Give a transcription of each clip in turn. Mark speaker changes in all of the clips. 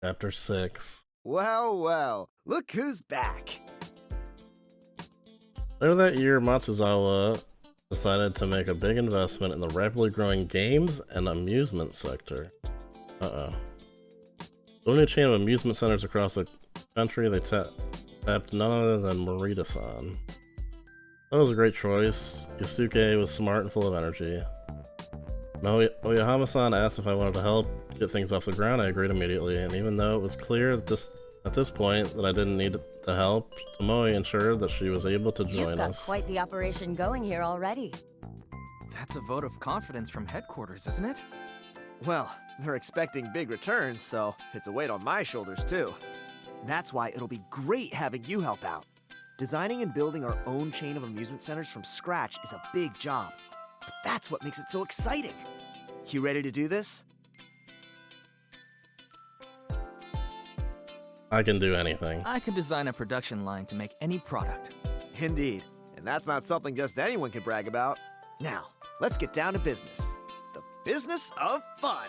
Speaker 1: Chapter 6.
Speaker 2: Well, well, look who's back.
Speaker 1: Later that year, Matsuzawa decided to make a big investment in the rapidly growing games and amusement sector. Building a chain of amusement centers across the country, they tapped none other than Morita-san. That was a great choice. Yusuke was smart and full of energy. When Oyahama-san asked if I wanted to help get things off the ground, I agreed immediately, and even though it was clear at this point that I didn't need the help, Tomoe ensured that she was able to join us.
Speaker 3: You've got quite the operation going here already.
Speaker 4: That's a vote of confidence from headquarters, isn't it?
Speaker 2: Well, they're expecting big returns, so it's a weight on my shoulders too. That's why it'll be great having you help out. Designing and building our own chain of amusement centers from scratch is a big job. But that's what makes it so exciting. You ready to do this?
Speaker 1: I can do anything.
Speaker 4: I could design a production line to make any product.
Speaker 2: Indeed. And that's not something just anyone can brag about. Now, let's get down to business. The business of fun.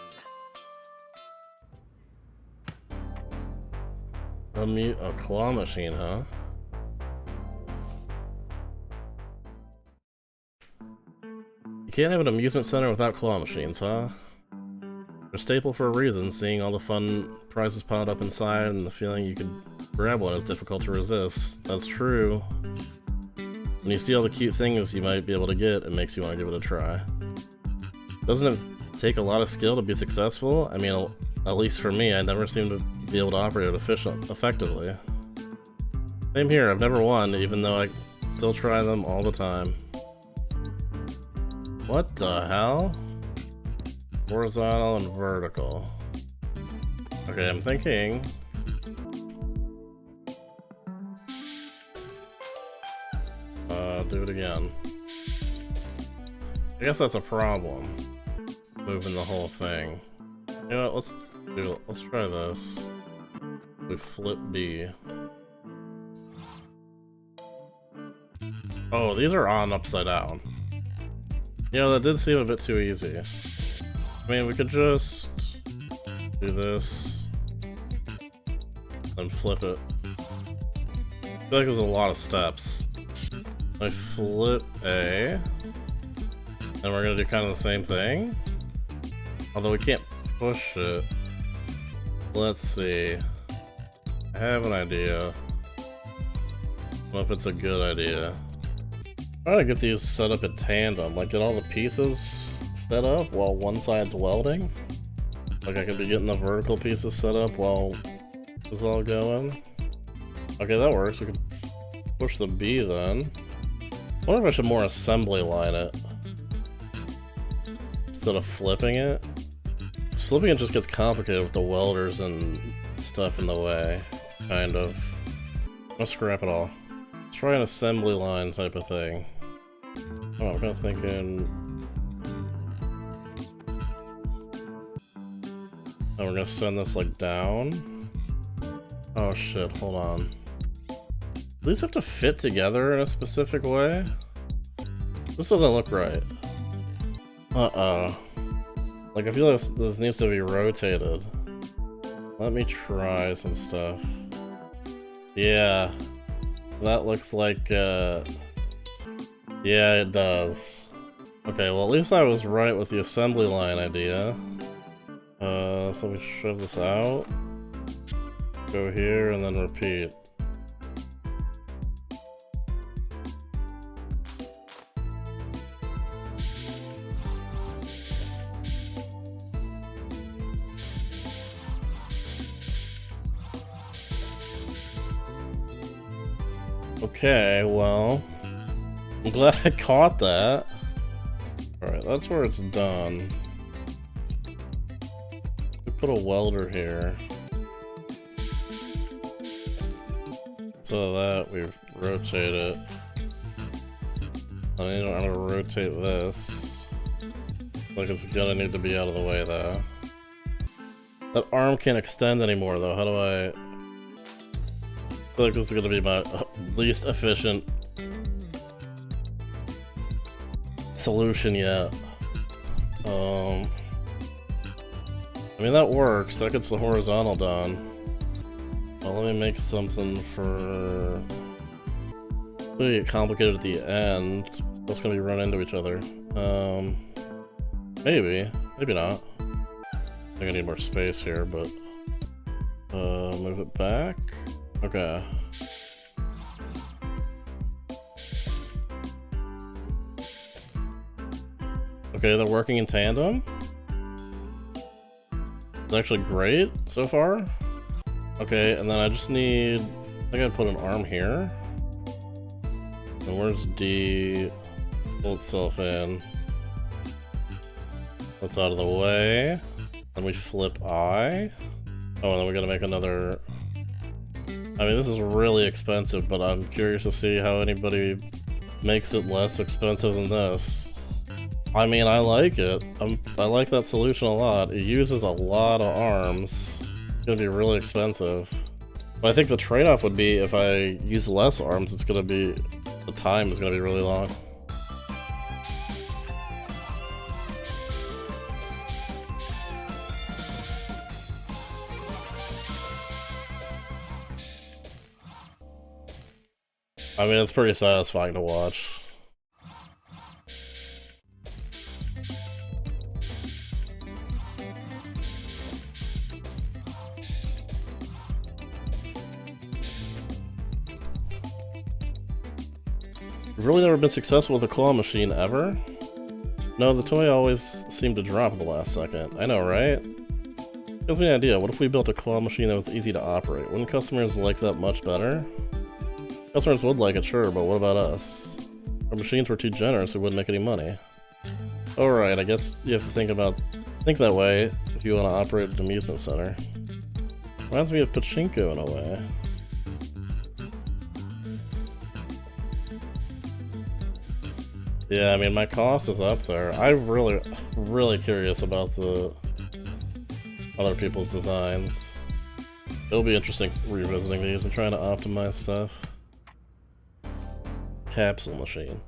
Speaker 1: A claw machine, huh? You can't have an amusement center without claw machines, huh? They're a staple for a reason, seeing all the fun prizes piled up inside and the feeling you could grab one is difficult to resist. That's true. When you see all the cute things you might be able to get, it makes you want to give it a try. Doesn't it take a lot of skill to be successful? I mean, at least for me, I never seem to be able to operate it effectively. Same here, I've never won, even though I still try them all the time. What the hell? Horizontal and vertical. Okay, I'm thinking... do it again. I guess that's a problem. Moving the whole thing. You know what, let's try this. We flip B. Oh, these are on upside down. Yeah, that did seem a bit too easy. I mean, we could just do this and flip it. I feel like there's a lot of steps. I flip A, and we're gonna do kind of the same thing. Although we can't push it. Let's see. I have an idea. I don't know if it's a good idea. Try to get these set up in tandem, like get all the pieces set up while one side's welding. Like I could be getting the vertical pieces set up while this is all going. Okay, that works. We can push the B then. I wonder if I should more assembly line it instead of flipping it. Flipping it just gets complicated with the welders and stuff in the way, kind of. Let's scrap it all. Let's try an assembly line type of thing. Oh, I'm kind of thinking... Oh, we're gonna send this like down? Oh shit, hold on. Do these have to fit together in a specific way? This doesn't look right. Like, I feel like this needs to be rotated. Let me try some stuff. Yeah. That looks like, yeah, it does. Okay, well, at least I was right with the assembly line idea. So we shove this out. Go here, and then repeat. Okay, well, I'm glad I caught that. Alright, that's where it's done. We put a welder here. So that we rotate it. I don't know how to rotate this. Like it's gonna need to be out of the way though. That arm can't extend anymore though. How do I... I feel like this is gonna be my least efficient solution yet. I mean, that works. That gets the horizontal done. Well, let me make something for... It's gonna get complicated at the end. It's gonna be run into each other. Maybe. Maybe not. I think I need more space here, but... move it back. Okay. Okay, they're working in tandem. It's actually great so far. Okay, and then I just need... I gotta put an arm here. And where's D? Pull itself in. That's out of the way. Then we flip I. Oh, and then we gotta make another... I mean, this is really expensive, but I'm curious to see how anybody makes it less expensive than this. I mean, I like it. I like that solution a lot. It uses a lot of arms. It's gonna be really expensive. But I think the trade-off would be if I use less arms, it's gonna be... the time is gonna be really long. I mean, it's pretty satisfying to watch. I've really never been successful with a claw machine ever. No, the toy always seemed to drop at the last second. I know, right? Gives me an idea. What if we built a claw machine that was easy to operate? Wouldn't customers like that much better? Customers would like it, sure, but what about us? Our machines were too generous, we wouldn't make any money. Alright, I guess you have to think that way if you want to operate an amusement center. Reminds me of pachinko in a way. Yeah, I mean, my cost is up there. I'm really curious about the other people's designs. It'll be interesting revisiting these and trying to optimize stuff. Capsule machine.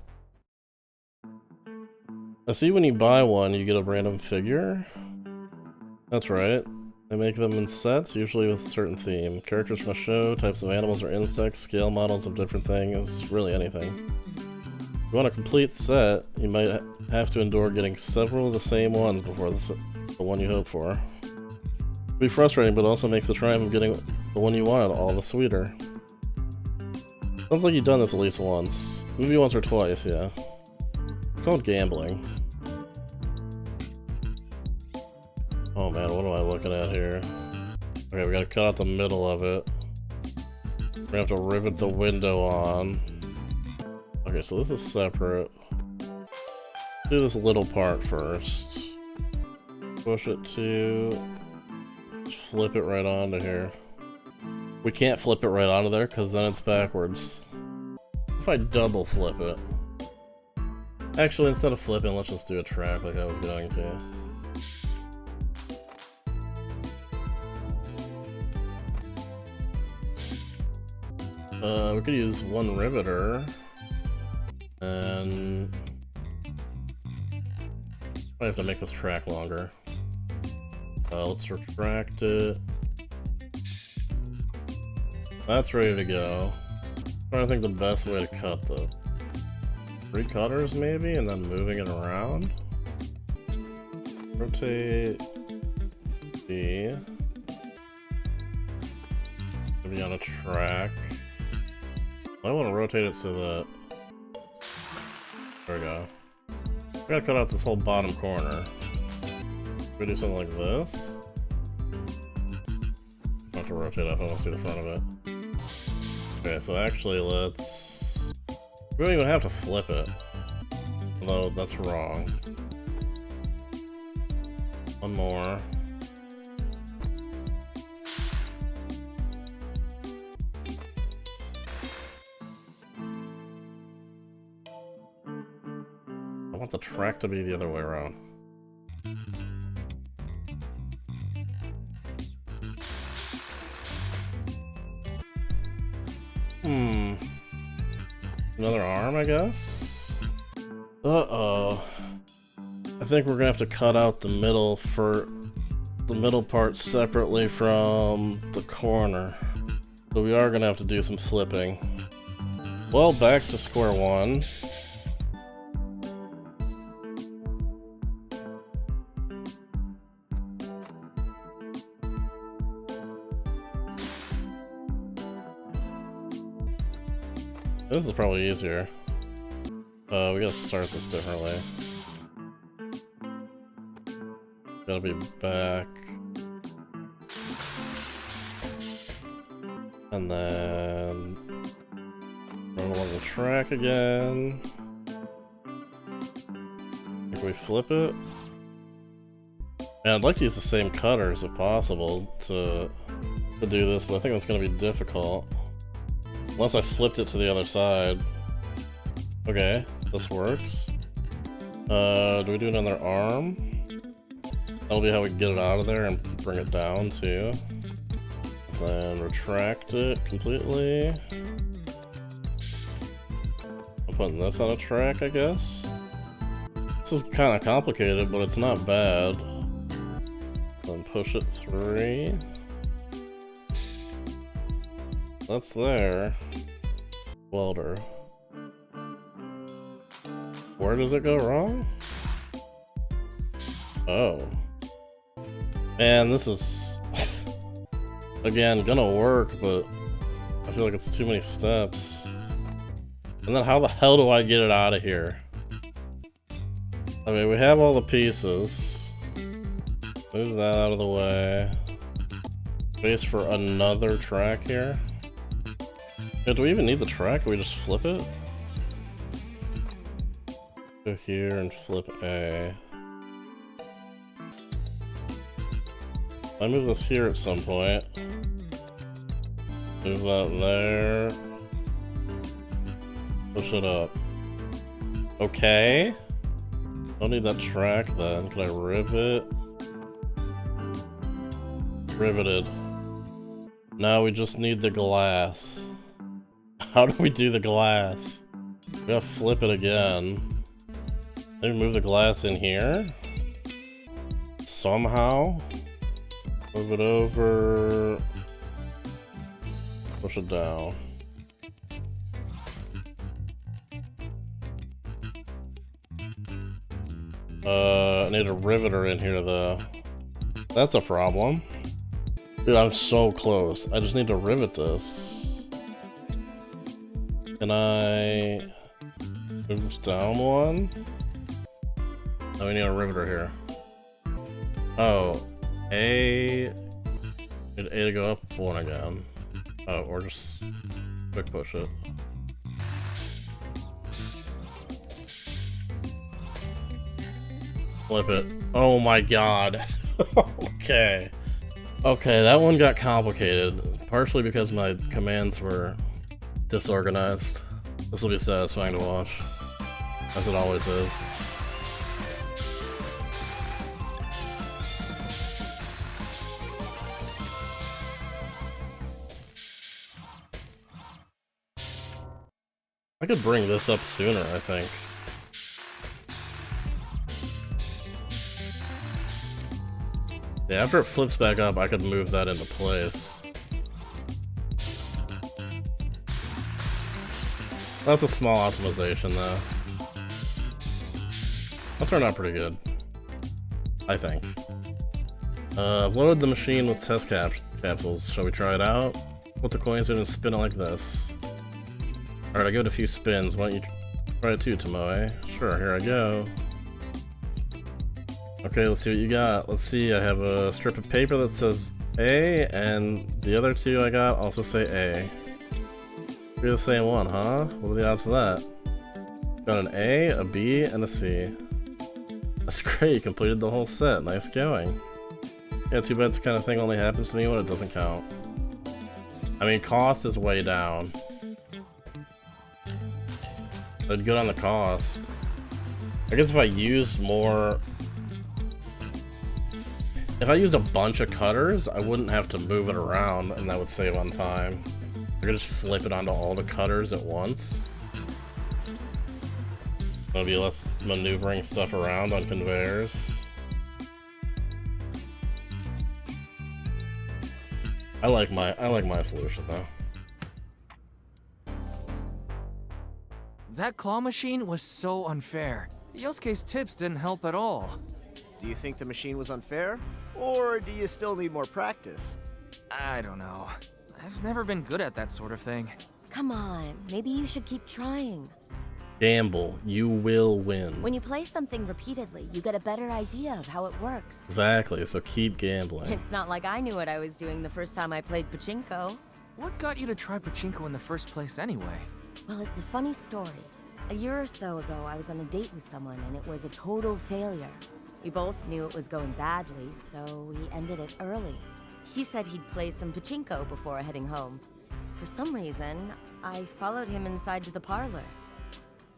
Speaker 1: I see when you buy one, you get a random figure. That's right. They make them in sets, usually with a certain theme. Characters from a show, types of animals or insects, scale models of different things, really anything. If you want a complete set, you might have to endure getting several of the same ones before the one you hope for. It'll be frustrating, but also makes the triumph of getting the one you wanted all the sweeter. Sounds like you've done this at least once. Maybe once or twice, yeah. It's called gambling. Oh man, what am I looking at here? Okay, we gotta cut out the middle of it. We're gonna have to rivet the window on. Okay, so this is separate. Do this little part first. Push it to... Just flip it right onto here. We can't flip it right onto there because then it's backwards. If I double flip it. Actually, instead of flipping, let's just do a track like I was going to. We could use one riveter. And... I have to make this track longer. Let's retract it. That's ready to go. I'm trying to think the best way to cut this. 3 cutters maybe, and then moving it around. Rotate B. Maybe on a track. I want to rotate it so that... There we go. We gotta cut out this whole bottom corner. We do something like this. I have to rotate up, I want to see the front of it. Okay, so actually let's... We don't even have to flip it. Although, that's wrong. One more. I want the track to be the other way around. Another arm, I guess? Uh-oh. I think we're gonna have to cut out the middle for... the middle part separately from the corner. So we are gonna have to do some flipping. Well, back to square one. This is probably easier. We gotta start this differently. Gotta be back. And then run along the track again. Think we flip it? Man, I'd like to use the same cutters if possible to do this, but I think that's gonna be difficult. Unless I flipped it to the other side. Okay, this works. Do we do another arm? That'll be how we get it out of there and bring it down too. Then retract it completely. I'm putting this on a track, I guess. This is kind of complicated, but it's not bad. Then push it 3. That's there. Welder. Where does it go wrong? Oh. Man, this is again gonna work, but I feel like it's too many steps. And then how the hell do I get it out of here? I mean, we have all the pieces. Move that out of the way. Space for another track here. Yeah, do we even need the track? Or we just flip it? Go here and flip A. I move this here at some point. Move that there. Push it up. Okay. Don't need that track then. Can I rivet? Riveted. Now we just need the glass. How do we do the glass? We gotta flip it again. Maybe move the glass in here? Somehow? Move it over. Push it down. I need a riveter in here though. That's a problem. Dude, I'm so close. I just need to rivet this. Can I move this down one? Oh, we need a riveter here. Oh, A. Need A to go up one again. Oh, or just quick push it. Flip it. Oh my god. Okay. Okay, that one got complicated. Partially because my commands were disorganized. This will be satisfying to watch, as it always is. I could bring this up sooner, I think. Yeah, after it flips back up, I could move that into place. That's a small optimization, though. That turned out pretty good, I think. I've loaded the machine with test capsules. Shall we try it out? Put the coins in and spin it like this. Alright, I give it a few spins. Why don't you try it too, Tomoe? Sure, here I go. Okay, let's see what you got. Let's see, I have a strip of paper that says A, and the other two I got also say A. You're the same one, huh? What are the odds of that? Got an A, a B, and a C. That's great, you completed the whole set. Nice going. Yeah, too bad this kind of thing only happens to me when it doesn't count. I mean, cost is way down. I'd good on the cost. I guess if I used more... If I used a bunch of cutters, I wouldn't have to move it around, and that would save on time. I could just flip it onto all the cutters at once. There'll be less maneuvering stuff around on conveyors. I like my solution though.
Speaker 4: That claw machine was so unfair. Yosuke's tips didn't help at all.
Speaker 2: Do you think the machine was unfair? Or do you still need more practice?
Speaker 4: I don't know. I've never been good at that sort of thing.
Speaker 3: Come on, maybe you should keep trying.
Speaker 1: Gamble, you will win.
Speaker 3: When you play something repeatedly, you get a better idea of how it works.
Speaker 1: Exactly, so keep gambling.
Speaker 3: It's not like I knew what I was doing the first time I played pachinko.
Speaker 4: What got you to try pachinko in the first place anyway?
Speaker 3: Well, it's a funny story. A year or so ago, I was on a date with someone and it was a total failure. We both knew it was going badly, so we ended it early. He said he'd play some pachinko before heading home. For some reason, I followed him inside to the parlor.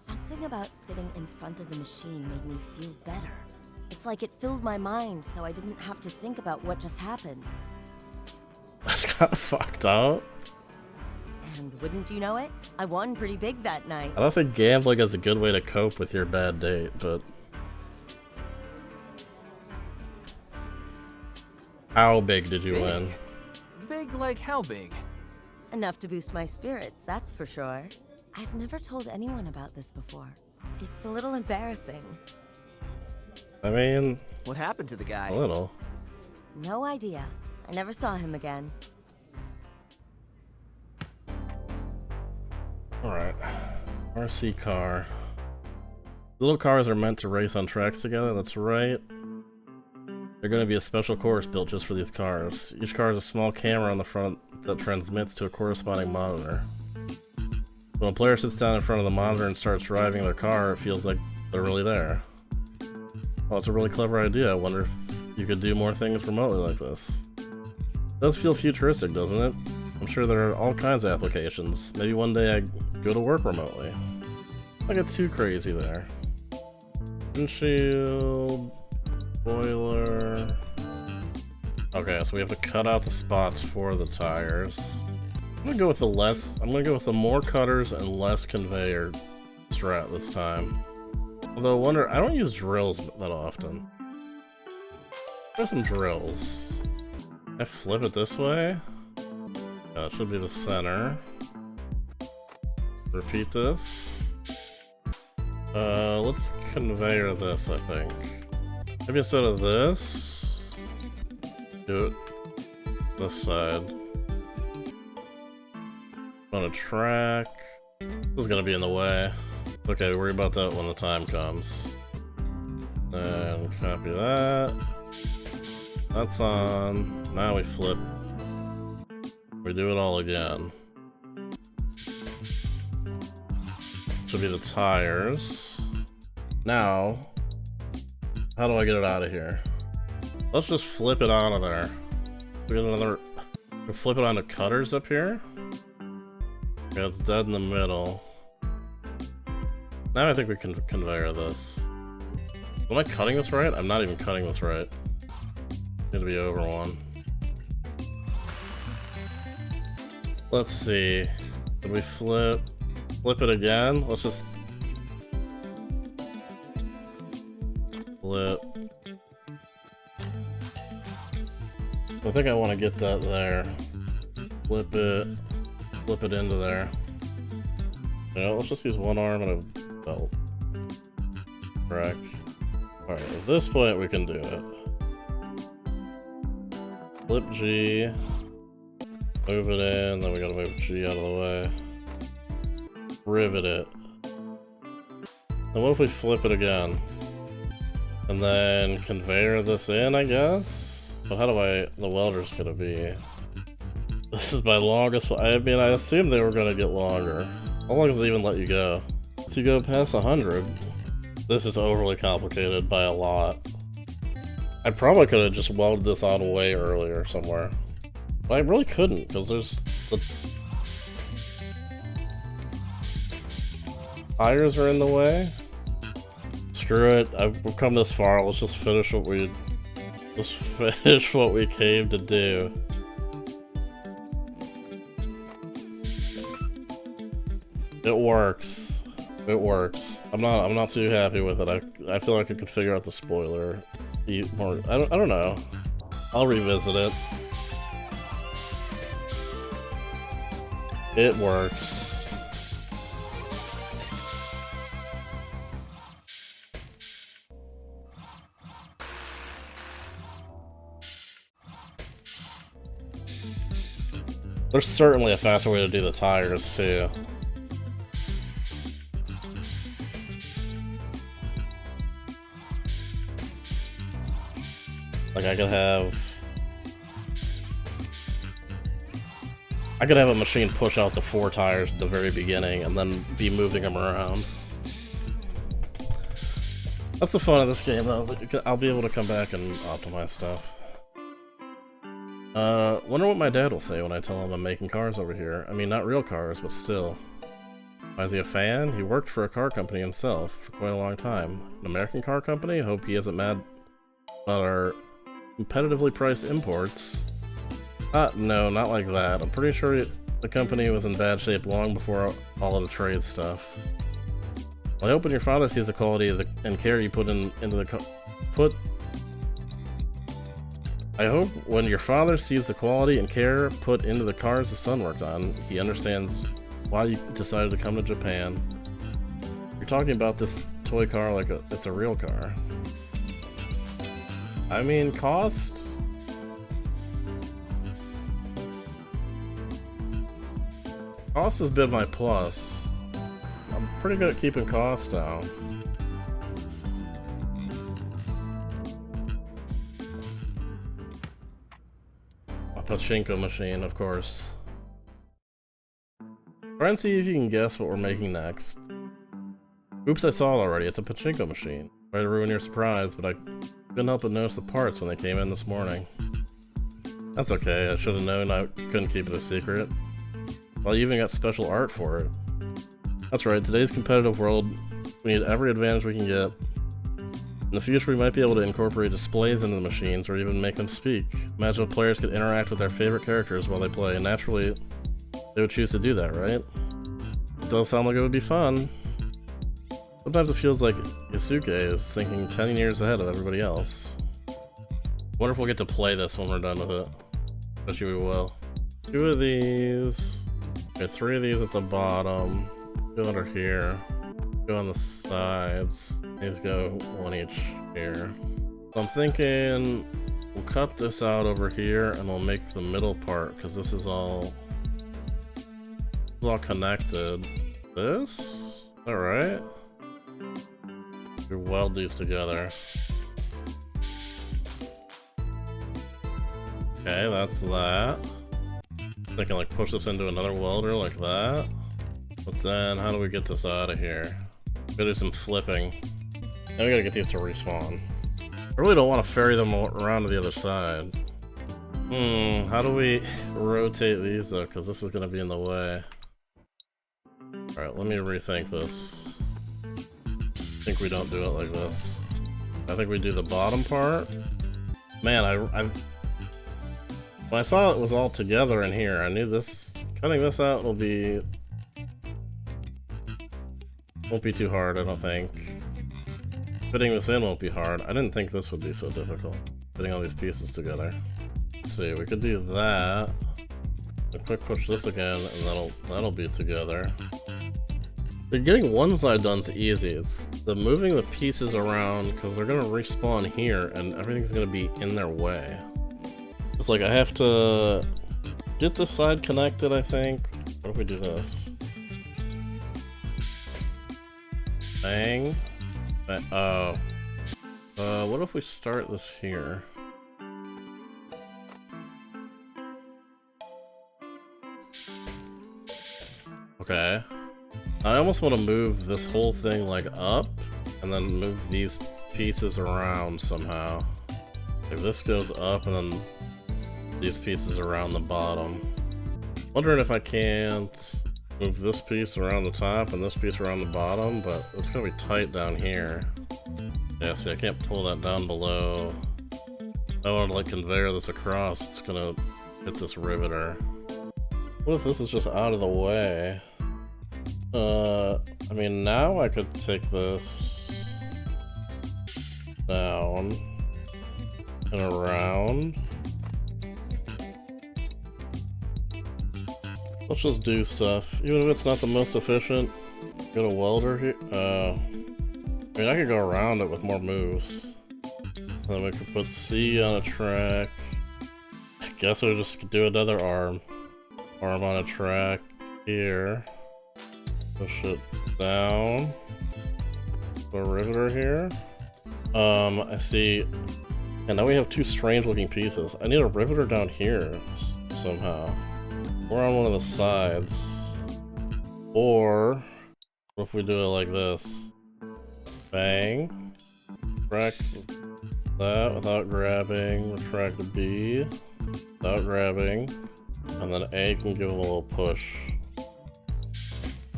Speaker 3: Something about sitting in front of the machine made me feel better. It's like it filled my mind so I didn't have to think about what just happened.
Speaker 1: That's kind of fucked up.
Speaker 3: And wouldn't you know it, I won pretty big that night.
Speaker 1: I don't think gambling is a good way to cope with your bad date, but... How big did you win?
Speaker 4: Big like how big?
Speaker 3: Enough to boost my spirits, that's for sure. I've never told anyone about this before. It's a little embarrassing.
Speaker 1: I mean...
Speaker 2: What happened to the guy?
Speaker 1: A little.
Speaker 3: No idea. I never saw him again.
Speaker 1: Alright. RC car. Little cars are meant to race on tracks together, that's right. There's going to be a special course built just for these cars. Each car has a small camera on the front that transmits to a corresponding monitor. When a player sits down in front of the monitor and starts driving their car, it feels like they're really there. Well, it's a really clever idea. I wonder if you could do more things remotely like this. It does feel futuristic, doesn't it? I'm sure there are all kinds of applications. Maybe one day I go to work remotely. Don't get too crazy there. Windshield... Spoiler... Okay, so we have to cut out the spots for the tires. I'm gonna go with the more cutters and less conveyor strat this time. Although I don't use drills that often. There's some drills. I flip it this way. Yeah, it should be the center. Repeat this. Let's conveyor this, I think. Maybe instead of this, do it this side. On a track. This is gonna be in the way. Okay, worry about that when the time comes. Then copy that. That's on. Now we flip. We do it all again. Should be the tires. Now, how do I get it out of here? Let's just flip it out of there. We get another. We flip it onto cutters up here. Yeah, it's dead in the middle. Now I think we can conveyor this. Am I cutting this right? I'm not even cutting this right. Need to be over one. Let's see. Did we flip it again? Let's just flip. I think I want to get that there. Flip it into there. Yeah, let's just use one arm and a belt. Correct. Alright, at this point we can do it. Flip G. Move it in, then we gotta move G out of the way. Rivet it. Then what if we flip it again? And then conveyor this in, I guess? But how do the welder's gonna be? This is my longest, I mean, I assumed they were gonna get longer. How long does it even let you go? Once you go past 100, this is overly complicated by a lot. I probably could have just welded this on way earlier somewhere. But I really couldn't, because there's the tires are in the way. Screw it, we've come this far, let's just finish what we came to do. It works. It works. I'm not too happy with it. I feel like I could figure out the spoiler more. I don't know. I'll revisit it. It works. There's certainly a faster way to do the tires, too. Like, I could have a machine push out the 4 tires at the very beginning and then be moving them around. That's the fun of this game, though. I'll be able to come back and optimize stuff. Wonder what my dad will say when I tell him I'm making cars over here. I mean, not real cars, but still. Why is he a fan? He worked for a car company himself for quite a long time. An American car company? Hope he isn't mad about our competitively priced imports. No, not like that. I'm pretty sure the company was in bad shape long before all of the trade stuff. Well, I hope when your father sees the quality of and care you put into the I hope when your father sees the quality and care put into the cars the son worked on, he understands why you decided to come to Japan. You're talking about this toy car like it's a real car. I mean, cost? Cost has been my plus. I'm pretty good at keeping costs down. Pachinko machine, of course. Try and see if you can guess what we're making next. Oops, I saw it already. It's a pachinko machine. Sorry to ruin your surprise, but I couldn't help but notice the parts when they came in this morning. That's okay. I should have known I couldn't keep it a secret. Well, you even got special art for it. That's right. Today's competitive world, we need every advantage we can get. In the future, we might be able to incorporate displays into the machines or even make them speak. Imagine if players could interact with their favorite characters while they play, and naturally, they would choose to do that, right? It does sound like it would be fun. Sometimes it feels like Yusuke is thinking 10 years ahead of everybody else. Wonder if we'll get to play this when we're done with it. Bet you we will. 2 of these. Okay, 3 of these at the bottom. 2 under here. 2 on the sides. These go 1 each here. So I'm thinking we'll cut this out over here and we'll make the middle part because this is all connected. This? Is that right? We weld these together. Okay, that's that. I can like push this into another welder like that. But then how do we get this out of here? Gotta do some flipping. Now we gotta get these to respawn. I really don't want to ferry them around to the other side. How do we rotate these though? Because this is gonna be in the way. Alright, let me rethink this. I think we don't do it like this. I think we do the bottom part. Man, when I saw it was all together in here, I knew this. Cutting this out won't be too hard, I don't think. Fitting this in won't be hard. I didn't think this would be so difficult. Putting all these pieces together. Let's see, we could do that. A quick push this again, and that'll be together. Getting one side done's easy. It's the moving the pieces around because they're gonna respawn here, and everything's gonna be in their way. It's like I have to get this side connected, I think. What if we do this? Bang. Oh. What if we start this here? Okay. I almost want to move this whole thing like up, and then move these pieces around somehow. Like this goes up, and then these pieces around the bottom. Wondering if I can't move this piece around the top and this piece around the bottom, but it's gonna be tight down here. Yeah, see, I can't pull that down below. I want to like conveyor this across, it's gonna hit this riveter. What if this is just out of the way? I mean, now I could take this down and around. Let's just do stuff. Even if it's not the most efficient. Get a welder here. I mean, I could go around it with more moves. Then we could put C on a track. I guess we'll just do another arm. Arm on a track here. Push it down. Put a riveter here. I see. And now we have two strange looking pieces. I need a riveter down here somehow. Or on one of the sides. Or what if we do it like this? Bang. Retract that without grabbing. Retract the B without grabbing. And then A can give it a little push.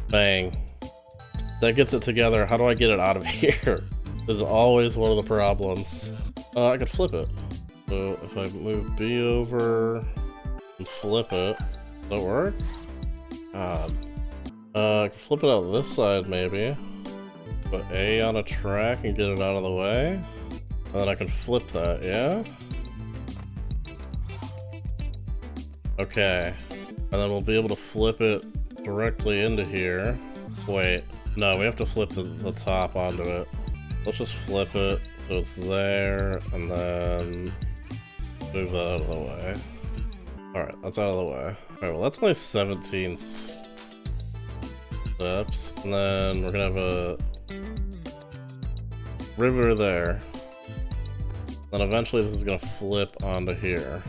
Speaker 1: Bang. That gets it together. How do I get it out of here? This is always one of the problems. I could flip it. So if I move B over and flip it, does that work? I could flip it out this side maybe. Put A on a track and get it out of the way. And then I can flip that, yeah? Okay. And then we'll be able to flip it directly into here. Wait. No, we have to flip the top onto it. Let's just flip it so it's there, and then move that out of the way. Alright, that's out of the way. Alright, well that's only 17 steps, and then we're gonna have a river there. Then eventually this is gonna flip onto here.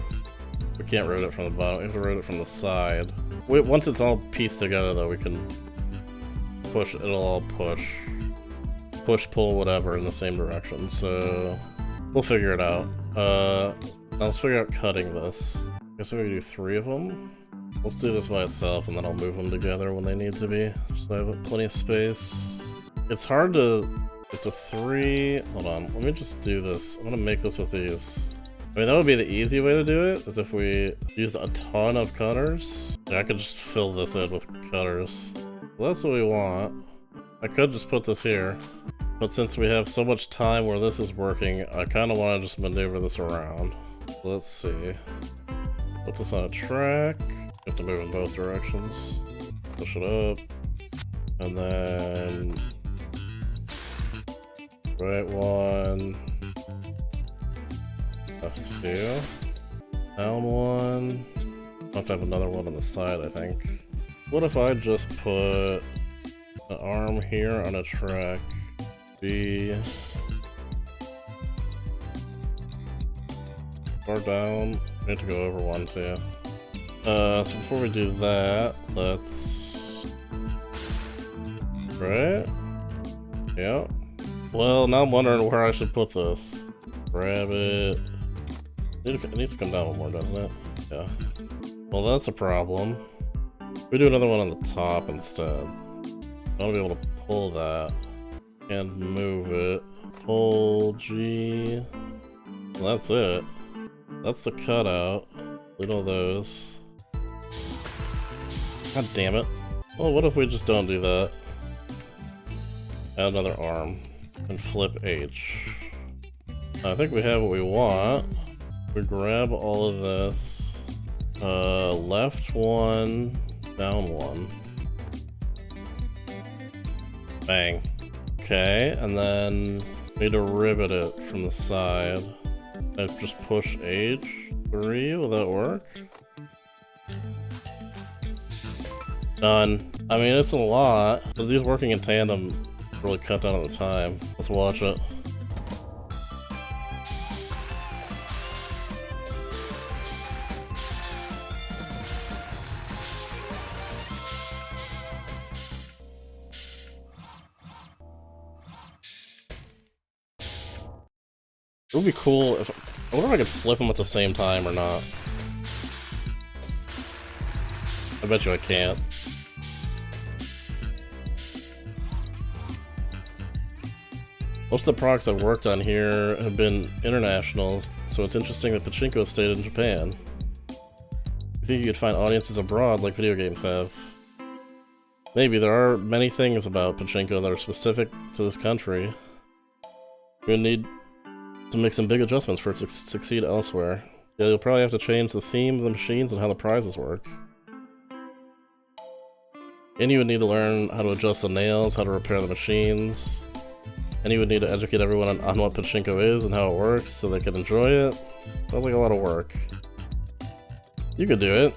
Speaker 1: We can't route it from the bottom, we have to route it from the side. Once it's all pieced together though, we can push, it'll all push, pull, whatever in the same direction, so we'll figure it out. Now let's figure out cutting this. I guess we can do 3 of them. Let's do this by itself and then I'll move them together when they need to be, so I have plenty of space. It's hard to, it's a 3, hold on, let me just do this. I'm gonna make this with these. I mean, that would be the easy way to do it, is if we used a ton of cutters. Yeah, I could just fill this in with cutters. Well, that's what we want. I could just put this here, but since we have so much time where this is working, I kind of want to just maneuver this around. Let's see. Put this on a track. You have to move in both directions. Push it up. And then... right one. Left 2. Down 1. I'll have to have another one on the side, I think. What if I just put an arm here on a track? B. Far down. We need to go over one too. So before we do that, let's... right? Yeah. Well, now I'm wondering where I should put this. Grab it. It needs to come down one more, doesn't it? Yeah. Well, that's a problem. We do another one on the top instead. I want to be able to pull that and move it. Pull G. Well, that's it. That's the cutout. Look at all those. God damn it. Well, what if we just don't do that? Add another arm and flip H. I think we have what we want. We grab all of this. Left 1, down 1. Bang. Okay, and then we need to rivet it from the side. I just push H3, will that work? Done. I mean, it's a lot, but these working in tandem really cut down on the time. Let's watch it. It would be cool if... I wonder if I could flip them at the same time or not. I bet you I can't. Most of the products I've worked on here have been internationals, so it's interesting that Pachinko stayed in Japan. You think you could find audiences abroad like video games have? Maybe. There are many things about Pachinko that are specific to this country. We need to make some big adjustments for it to succeed elsewhere. Yeah, you'll probably have to change the theme of the machines and how the prizes work. And you would need to learn how to adjust the nails, how to repair the machines. And you would need to educate everyone on what pachinko is and how it works so they can enjoy it. Sounds like a lot of work. You could do it.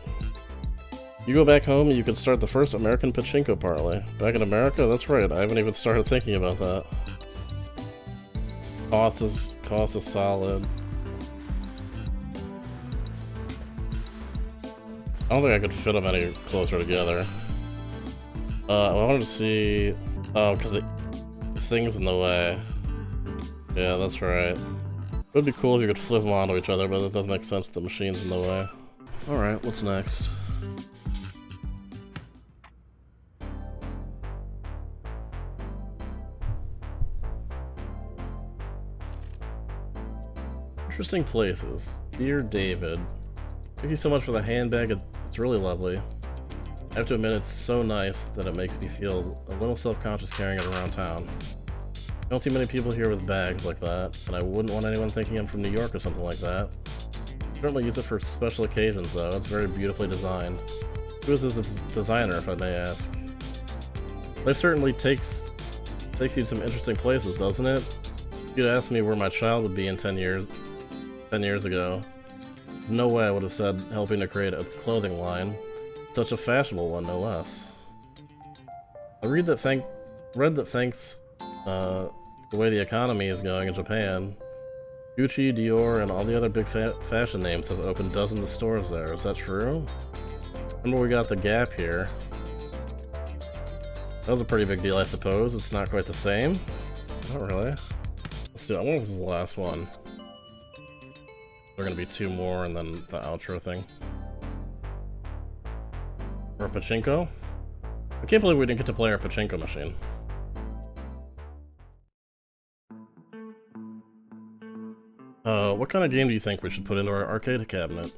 Speaker 1: You go back home and you could start the first American pachinko parlay. Back in America? That's right, I haven't even started thinking about that. Cost is solid. I don't think I could fit them any closer together. I wanted to see... Oh, because the thing's in the way. Yeah, that's right. It would be cool if you could flip them onto each other, but it doesn't make sense the machine's in the way. Alright, what's next? Interesting places. Dear David, thank you so much for the handbag. It's really lovely. I have to admit it's so nice that it makes me feel a little self-conscious carrying it around town. I don't see many people here with bags like that, and I wouldn't want anyone thinking I'm from New York or something like that. I certainly use it for special occasions though. It's very beautifully designed. Who is this designer, if I may ask? Life certainly takes you to some interesting places, doesn't it? If you'd asked me where my child would be in 10 years ago, no way I would have said helping to create a clothing line. Such a fashionable one, no less. I read that thanks the way the economy is going in Japan, Gucci, Dior, and all the other big fashion names have opened dozens of stores there. Is that true? Remember we got the Gap here. That was a pretty big deal, I suppose. It's not quite the same. Not really. Let's do it. I wonder if this is the last one. There are gonna be 2 more and then the outro thing. Or a pachinko? I can't believe we didn't get to play our pachinko machine. What kind of game do you think we should put into our arcade cabinet?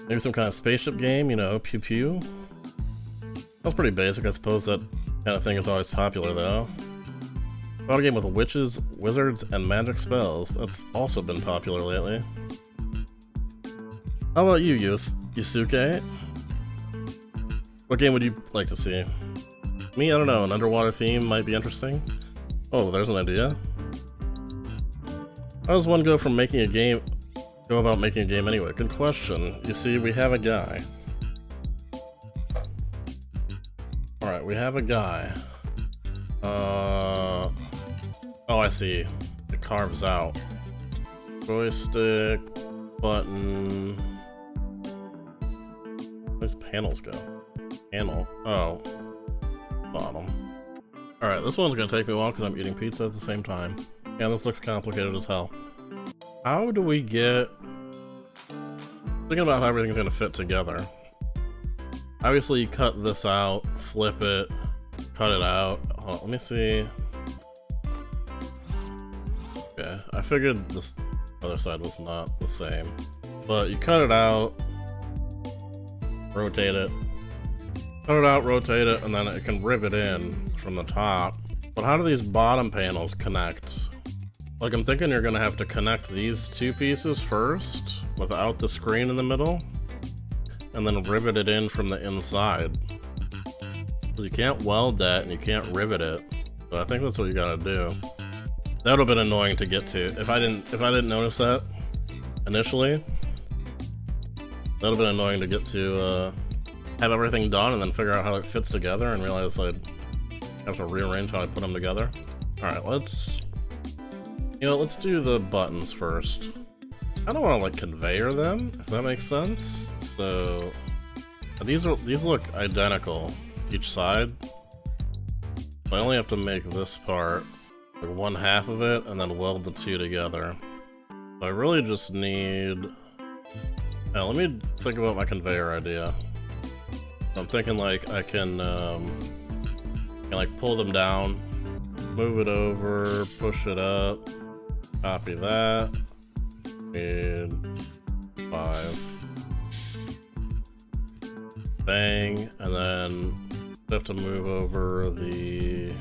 Speaker 1: Maybe some kind of spaceship game, you know, pew pew? That's pretty basic, I suppose that kind of thing is always popular though. About a game with witches, wizards, and magic spells. That's also been popular lately. How about you, Yusuke? What game would you like to see? Me, I don't know, an underwater theme might be interesting. Oh, there's an idea. How does one go about making a game anyway? Good question. You see, we have a guy. Alright, we have a guy. Oh, I see. It carves out. Joystick, button. Where's panels go? Panel. Oh. Bottom. Alright, this one's gonna take me a while because I'm eating pizza at the same time. Yeah, this looks complicated as hell. How do we get... Thinking about how everything's gonna fit together. Obviously you cut this out, flip it, cut it out. Hold on, let me see. Okay, I figured this other side was not the same. But you cut it out, rotate it. Cut it out, rotate it, and then it can rivet in from the top. But how do these bottom panels connect? Like, I'm thinking you're gonna have to connect these 2 pieces first, without the screen in the middle, and then rivet it in from the inside. So you can't weld that, and you can't rivet it. So I think that's what you gotta do. That would have been annoying to get to. If I didn't notice that initially, that would have been annoying to get to have everything done and then figure out how it fits together and realize I'd have to rearrange how I put them together. Alright, let's do the buttons first. I don't want to like conveyor them, if that makes sense. So these look identical each side. I only have to make this part like 1/2 of it and then weld the 2 together. So I really just need... Now let me think about my conveyor idea. I'm thinking like I can like pull them down, move it over, push it up, copy that, and 5. Bang, and then I have to move over the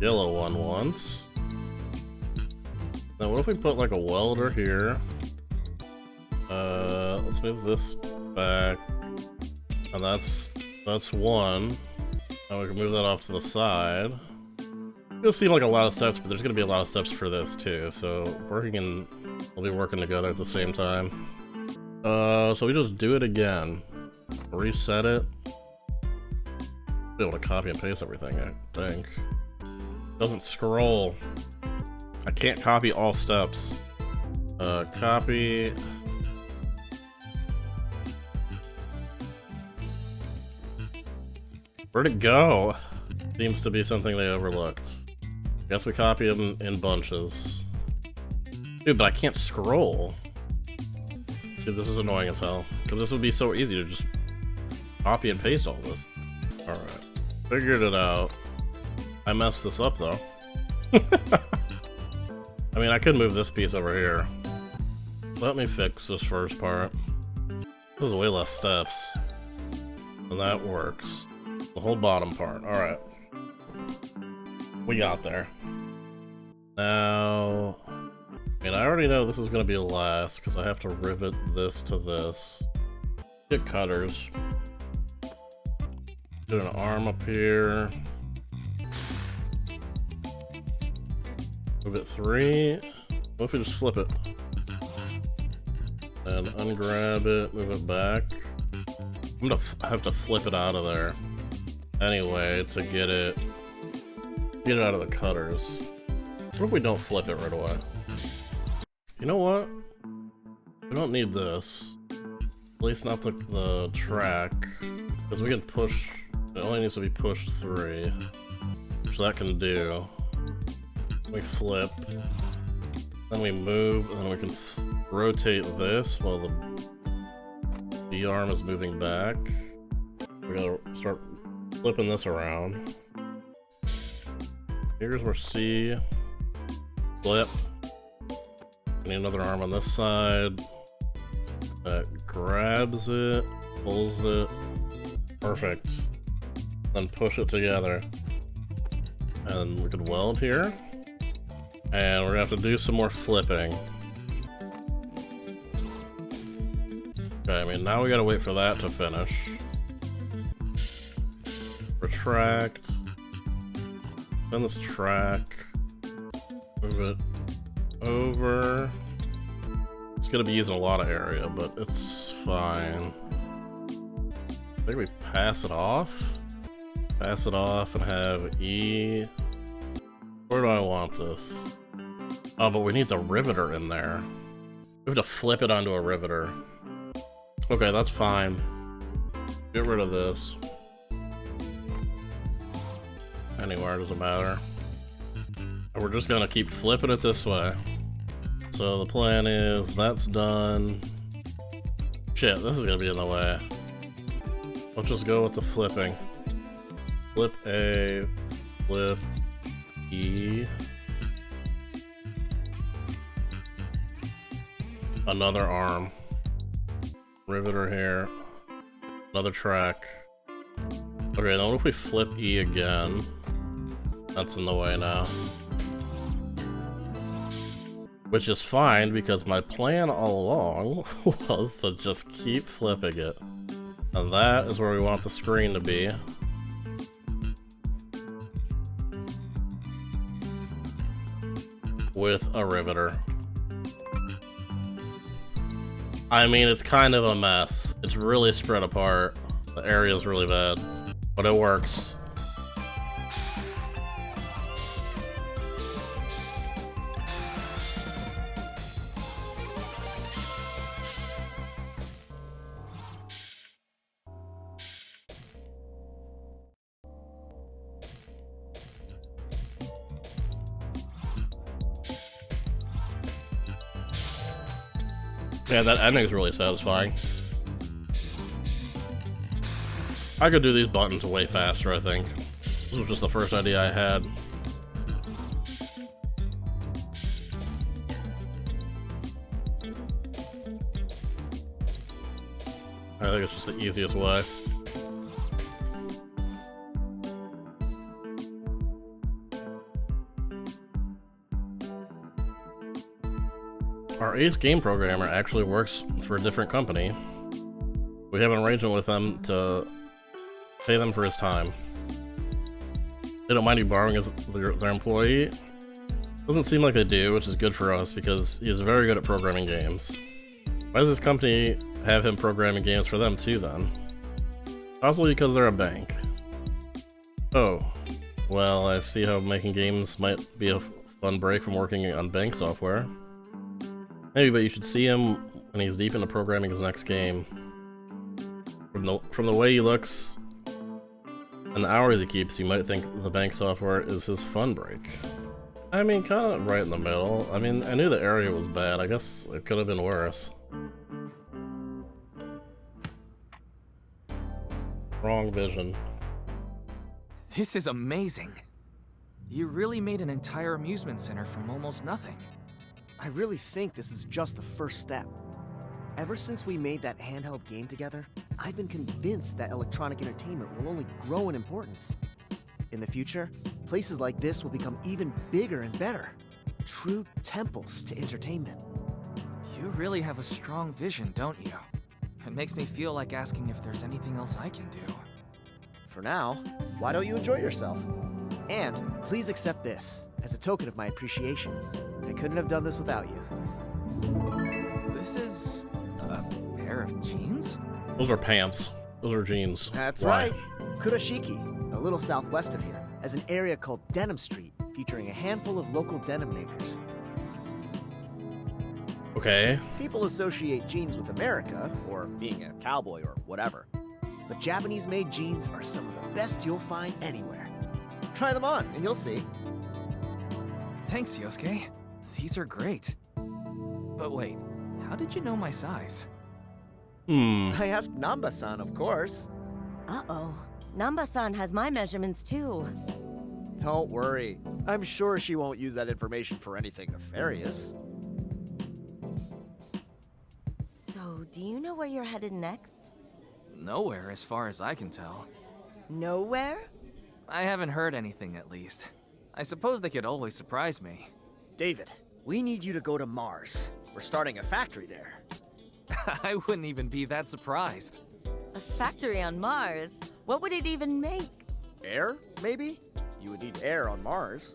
Speaker 1: yellow one once. Now what if we put like a welder here? Let's move this back, and that's 1. Now we can move that off to the side. It'll seem like a lot of steps, but there's gonna be a lot of steps for this too, so we'll be working together at the same time. So we just do it again. Reset it. Be able to copy and paste everything, I think. Doesn't scroll. I can't copy all steps. Copy. Where'd it go? Seems to be something they overlooked. Guess we copy them in bunches. Dude, but I can't scroll. Dude, this is annoying as hell. Because this would be so easy to just copy and paste all this. Alright. Figured it out. I messed this up though. I mean, I could move this piece over here. Let me fix this first part. This is way less steps. And that works. The whole bottom part. Alright. We got there. Now... I mean, I already know this is going to be last, because I have to rivet this to this. Get cutters. Do an arm up here. Move it 3. What if we just flip it? And ungrab it, move it back. I'm gonna have to flip it out of there. Anyway, to get it out of the cutters. What if we don't flip it right away? You know what? We don't need this. At least not the track. Because we can push, it only needs to be pushed 3. Which that can do. We flip. Then we move, and then we can rotate this while the B arm is moving back. We gotta start flipping this around. Here's where C. Flip. We need another arm on this side. That grabs it, pulls it. Perfect. Then push it together. And we could weld here. And we're gonna have to do some more flipping. Okay, I mean, now we gotta wait for that to finish. Retract. Then this track. Move it over. It's gonna be using a lot of area, but it's fine. I think we pass it off. Pass it off and have E. Where do I want this? Oh, but we need the riveter in there. We have to flip it onto a riveter. Okay, that's fine. Get rid of this. Anywhere, doesn't matter. And we're just gonna keep flipping it this way. So the plan is, that's done. Shit, this is gonna be in the way. Let's just go with the flipping. Flip A, flip E. Another arm. Riveter here. Another track. Okay, now what if we flip E again? That's in the way now. Which is fine, because my plan all along was to just keep flipping it. And that is where we want the screen to be. With a riveter. I mean, it's kind of a mess. It's really spread apart. The area is really bad, but it works. Yeah, that ending is really satisfying. I could do these buttons way faster, I think. This was just the first idea I had. I think it's just the easiest way. Our ace game programmer actually works for a different company. We have an arrangement with them to pay them for his time. They don't mind you borrowing their employee. Doesn't seem like they do, which is good for us because he is very good at programming games. Why does this company have him programming games for them too then? Possibly because they're a bank. Oh, well, I see how making games might be a fun break from working on bank software. Maybe, but you should see him when he's deep into programming his next game. From the way he looks and the hours he keeps, you might think the bank software is his fun break. I mean, kind of right in the middle. I mean, I knew the area was bad. I guess it could have been worse. Wrong vision.
Speaker 4: This is amazing. You really made an entire amusement center from almost nothing.
Speaker 2: I really think this is just the first step. Ever since we made that handheld game together, I've been convinced that electronic entertainment will only grow in importance. In the future, places like this will become even bigger and better. True temples to entertainment.
Speaker 4: You really have a strong vision, don't you? It makes me feel like asking if there's anything else I can do.
Speaker 2: For now, why don't you enjoy yourself? And please accept this as a token of my appreciation. I couldn't have done this without you.
Speaker 4: This is a pair of jeans?
Speaker 1: Those are pants. Those are jeans.
Speaker 2: That's
Speaker 1: Why?
Speaker 2: right. Kurashiki, a little southwest of here, has an area called Denim Street, featuring a handful of local denim makers.
Speaker 1: Okay.
Speaker 2: People associate jeans with America, or being a cowboy or whatever. But Japanese-made jeans are some of the best you'll find anywhere. Try them on, and you'll see.
Speaker 4: Thanks, Yosuke. These are great. But wait, how did you know my size?
Speaker 2: I asked Namba-san, of course.
Speaker 3: Uh-oh. Namba-san has my measurements too.
Speaker 2: Don't worry. I'm sure she won't use that information for anything nefarious.
Speaker 3: So, do you know where you're headed next?
Speaker 4: Nowhere, as far as I can tell.
Speaker 3: Nowhere?
Speaker 4: I haven't heard anything, at least. I suppose they could always surprise me.
Speaker 2: David, we need you to go to Mars. We're starting a factory there.
Speaker 4: I wouldn't even be that surprised.
Speaker 3: A factory on Mars? What would it even make?
Speaker 2: Air, maybe? You would need air on Mars.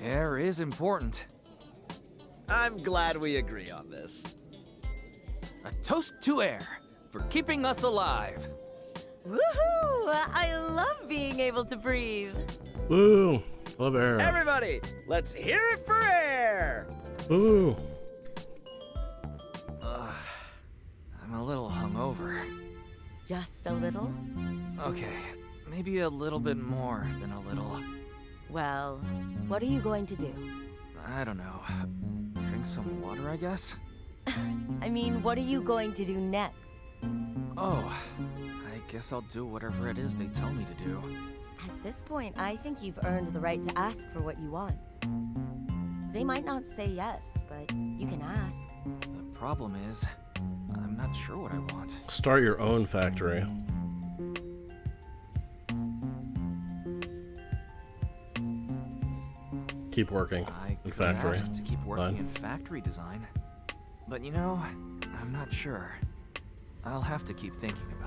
Speaker 4: Air is important.
Speaker 2: I'm glad we agree on this.
Speaker 4: A toast to air for keeping us alive.
Speaker 3: Woohoo! I love being able to breathe.
Speaker 1: Woo! Love air.
Speaker 2: Everybody, let's hear it for air!
Speaker 1: Woo!
Speaker 4: I'm a little hungover.
Speaker 3: Just a little?
Speaker 4: Okay, maybe a little bit more than a little.
Speaker 3: Well, what are you going to do?
Speaker 4: I don't know. Drink some water, I guess?
Speaker 3: I mean, what are you going to do next?
Speaker 4: Oh, I guess I'll do whatever it is they tell me to do.
Speaker 3: At this point, I think you've earned the right to ask for what you want. They might not say yes, but you can ask.
Speaker 4: The problem is, I'm not sure what I want.
Speaker 1: Start your own factory. Keep working
Speaker 4: I
Speaker 1: in
Speaker 4: could
Speaker 1: factory.
Speaker 4: ask to keep working
Speaker 1: Fine.
Speaker 4: in factory design. But you know, I'm not sure. I'll have to keep thinking about it.